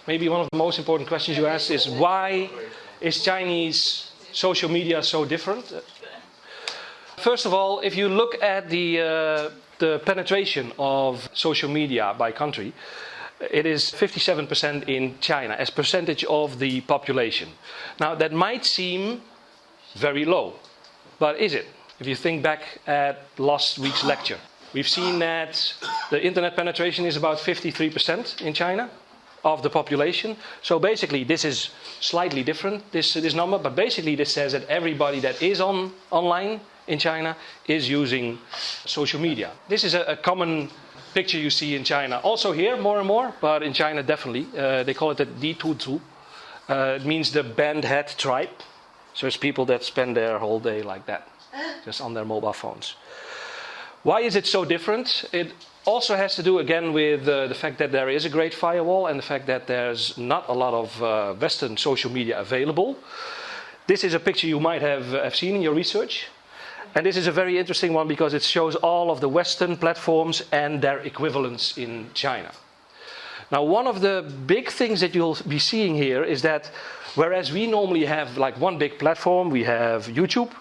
maybe one of the most important questions you asked is why is Chinese social media so different? First of all, if you look at the penetration of social media by country, it is 57% in China as percentage of the population. Now that might seem very low, but is it? If you think back at last week's lecture, we've seen that the internet penetration is about 53% in China of the population. So basically this is slightly different, this number, but basically this says that everybody that is online in China is using social media. This is a common picture you see in China. Also here more and more, but in China definitely. They call it the Di-Tu-Tu. It means the band head tribe. So it's people that spend their whole day like that, just on their mobile phones. Why is it so different? It also has to do again with the fact that there is a great firewall and the fact that there's not a lot of Western social media available. This is a picture you might have seen in your research. And this is a very interesting one because it shows all of the Western platforms and their equivalents in China. Now, one of the big things that you'll be seeing here is that whereas we normally have like one big platform, we have YouTube,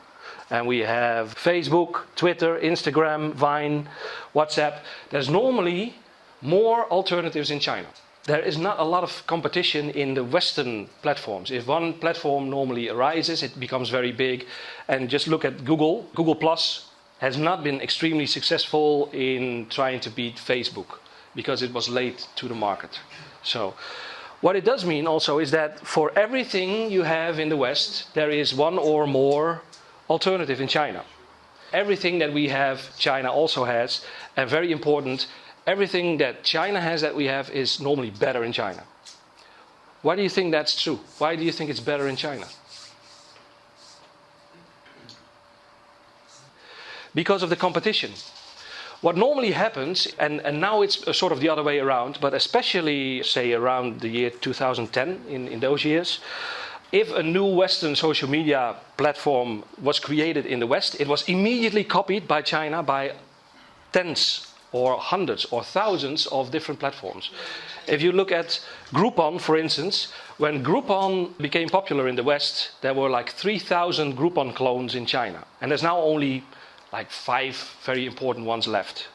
and we have Facebook, Twitter, Instagram, Vine, WhatsApp. There's normally more alternatives in China. There is not a lot of competition in the Western platforms. If one platform normally arises, it becomes very big. And just look at Google. Google Plus has not been extremely successful in trying to beat Facebook because it was late to the market. So what it does mean also is that for everything you have in the West, there is one or more alternative in China. Everything that we have, China also has, and very important, everything that China has that we have is normally better in China. Why do you think that's true? Why do you think it's better in China? Because of the competition. What normally happens, and now it's sort of the other way around, but especially, say, around the year 2010, in those years, if a new Western social media platform was created in the West, it was immediately copied by China by tens or hundreds or thousands of different platforms. If you look at Groupon, for instance, when Groupon became popular in the West, there were like 3,000 Groupon clones in China. And there's now only like 5 very important ones left.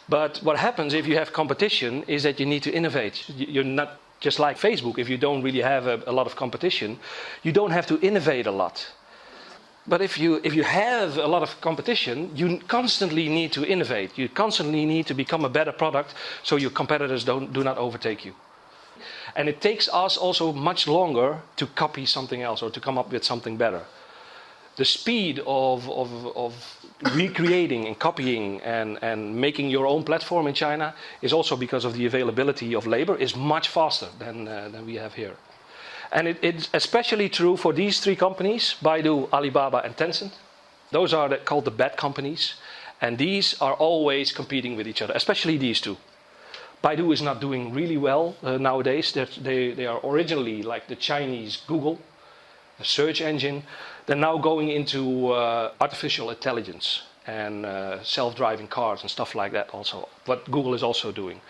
But what happens if you have competition is that you need to innovate. You're not just like Facebook. If you don't really have a lot of competition, you don't have to innovate a lot. But if you have a lot of competition, you constantly need to innovate. You constantly need to become a better product so your competitors do not overtake you. And it takes us also much longer to copy something else or to come up with something better. The speed of recreating and copying and making your own platform in China is also because of the availability of labor is much faster than we have here. And it's especially true for these 3 companies, Baidu, Alibaba and Tencent. Those are called the B.A.T companies. And these are always competing with each other, especially these 2. Baidu is not doing really well nowadays. They are originally like the Chinese Google, a search engine. They're now going into artificial intelligence and self-driving cars and stuff like that also, what Google is also doing.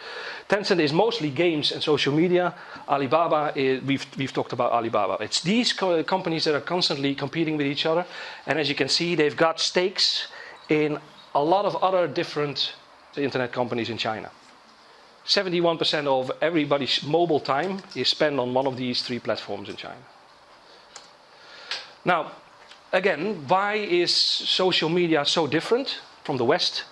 Tencent is mostly games and social media. Alibaba, we've talked about Alibaba. It's these companies that are constantly competing with each other. And as you can see, they've got stakes in a lot of other different internet companies in China. 71% of everybody's mobile time is spent on one of these 3 platforms in China. Now, again, why is social media so different from the West?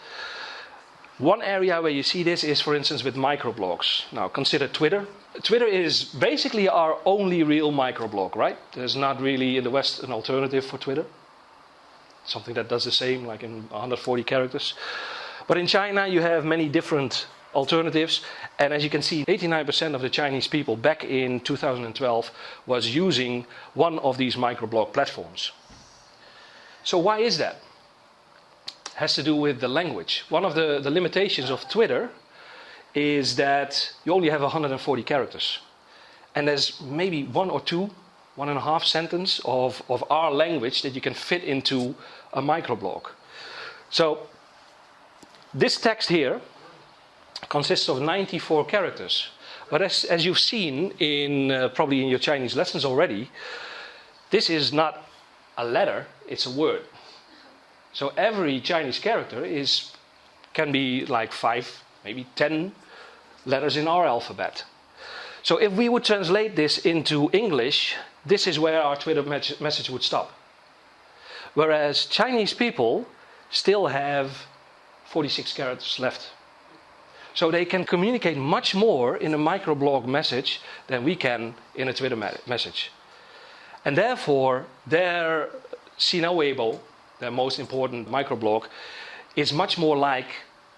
One area where you see this is, for instance, with microblogs. Now, consider Twitter. Twitter is basically our only real microblog, right? There's not really in the West an alternative for Twitter. Something that does the same, like in 140 characters. But in China, you have many different alternatives. And as you can see, 89% of the Chinese people back in 2012 was using one of these microblog platforms. So why is that? It has to do with the language. One of the limitations of Twitter is that you only have 140 characters. And there's maybe 1 or 2, 1.5 sentence of our language that you can fit into a microblog. So this text here consists of 94 characters. But as you've seen in probably in your Chinese lessons already, this is not a letter, it's a word. So every Chinese character can be like 5, maybe 10 letters in our alphabet. So if we would translate this into English, this is where our Twitter message would stop. Whereas Chinese people still have 46 characters left. So they can communicate much more in a microblog message than we can in a Twitter message. And therefore, their Sina Weibo, their most important microblog, is much more like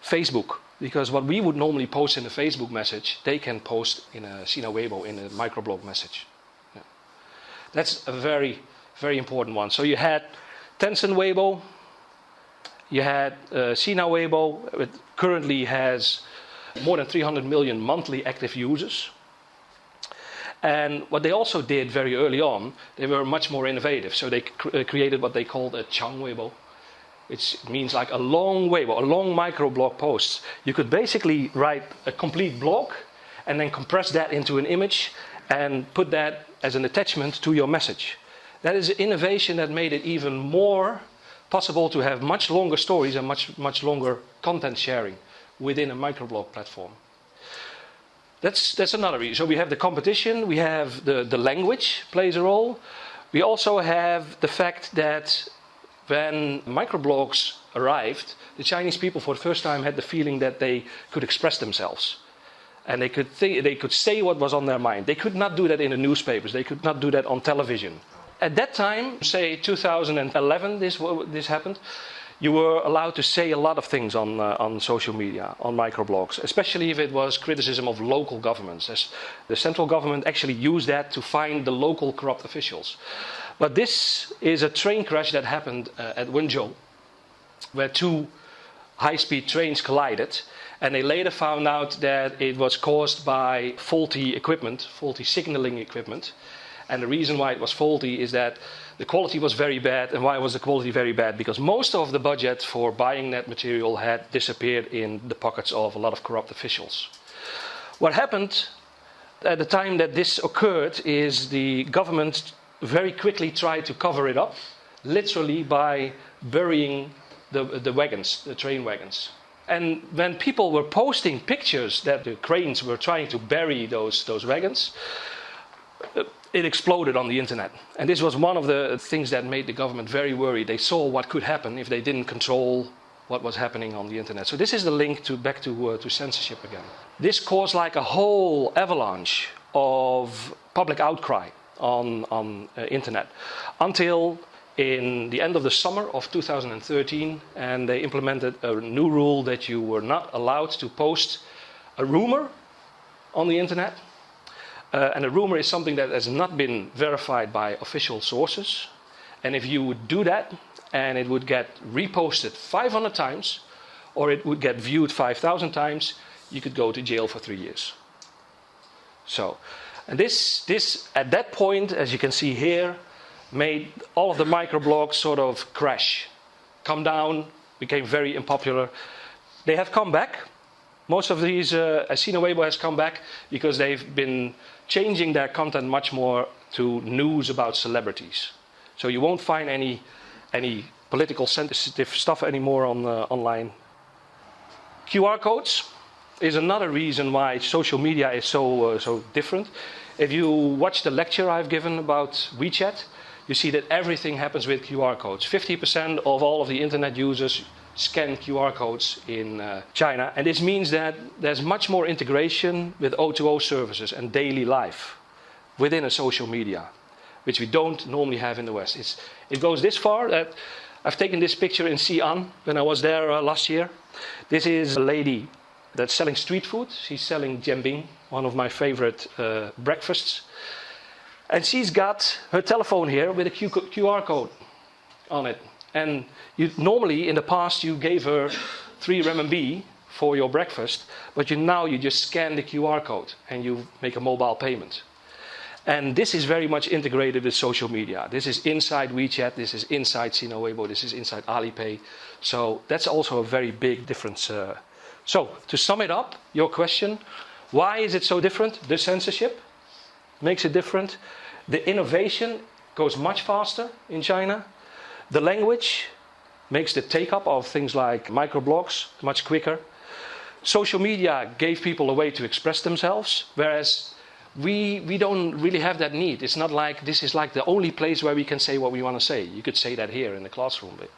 Facebook. Because what we would normally post in a Facebook message, they can post in a Sina Weibo, in a microblog message. Yeah. That's a very, very important one. So you had Tencent Weibo, you had Sina Weibo, it currently has more than 300 million monthly active users. And what they also did very early on, they were much more innovative. So they created what they called a Chang Weibo. It means like a long Weibo, a long microblog post. You could basically write a complete blog and then compress that into an image and put that as an attachment to your message. That is an innovation that made it even more possible to have much longer stories and much longer content sharing within a microblog platform. That's another reason. So we have the competition, we have the language plays a role. We also have the fact that when microblogs arrived, the Chinese people for the first time had the feeling that they could express themselves. And they could say what was on their mind. They could not do that in the newspapers. They could not do that on television. At that time, say 2011, this happened, you were allowed to say a lot of things on social media, on microblogs, especially if it was criticism of local governments. As the central government actually used that to find the local corrupt officials. But this is a train crash that happened at Wenzhou, where 2 high-speed trains collided, and they later found out that it was caused by faulty equipment, faulty signaling equipment. And the reason why it was faulty is that the quality was very bad. And why was the quality very bad? Because most of the budget for buying that material had disappeared in the pockets of a lot of corrupt officials. What happened at the time that this occurred is the government very quickly tried to cover it up, literally by burying the wagons, the train wagons. And when people were posting pictures that the cranes were trying to bury those wagons, it exploded on the internet. And this was one of the things that made the government very worried. They saw what could happen if they didn't control what was happening on the internet. So this is the link back to censorship again. This caused like a whole avalanche of public outcry on internet until in the end of the summer of 2013, and they implemented a new rule that you were not allowed to post a rumor on the internet. And a rumor is something that has not been verified by official sources. And if you would do that, and it would get reposted 500 times, or it would get viewed 5,000 times, you could go to jail for 3 years. So, and this at that point, as you can see here, made all of the microblogs sort of crash, come down, became very unpopular. They have come back. Most of these, Sina Weibo has come back because they've been changing their content much more to news about celebrities. So you won't find any political sensitive stuff anymore on online. QR codes is another reason why social media is so different. If you watch the lecture I've given about WeChat, you see that everything happens with QR codes. 50% of all of the internet users scan QR codes in China. And this means that there's much more integration with O2O services and daily life within a social media, which we don't normally have in the West. It goes this far that I've taken this picture in Xi'an when I was there last year. This is a lady that's selling street food. She's selling jianbing, one of my favorite breakfasts. And she's got her telephone here with a QR code on it. And normally, in the past, you gave her 3 RMB for your breakfast, but now you just scan the QR code and you make a mobile payment. And this is very much integrated with social media. This is inside WeChat, this is inside Sina Weibo, this is inside Alipay. So that's also a very big difference. So to sum it up, your question, Why is it so different? The censorship makes it different. The innovation goes much faster in China. The language makes the take-up of things like microblogs much quicker. Social media gave people a way to express themselves, whereas we don't really have that need. It's not like this is like the only place where we can say what we want to say. You could say that here in the classroom. But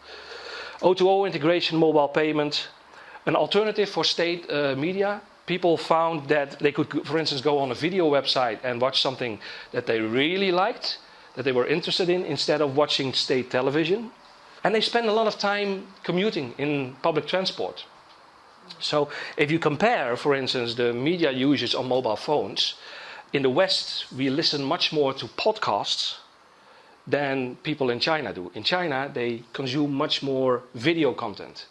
O2O integration, mobile payment, an alternative for state media. People found that they could, for instance, go on a video website and watch something that they really liked, that they were interested in, instead of watching state television. And they spend a lot of time commuting in public transport. So if you compare, for instance, the media usage on mobile phones, in the West we listen much more to podcasts than people in China do. In China they consume much more video content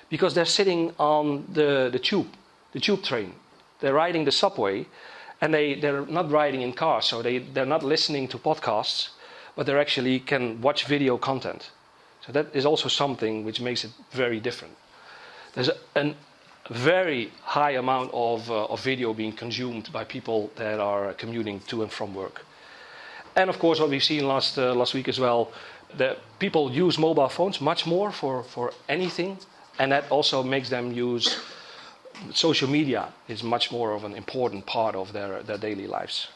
because they're sitting on the tube train. They're riding the subway and they're not riding in cars, so they're not listening to podcasts, but they actually can watch video content. So that is also something which makes it very different. There's a very high amount of video being consumed by people that are commuting to and from work. And of course, what we've seen last week as well, that people use mobile phones much more for anything, and that also makes them use social media is much more of an important part of their daily lives.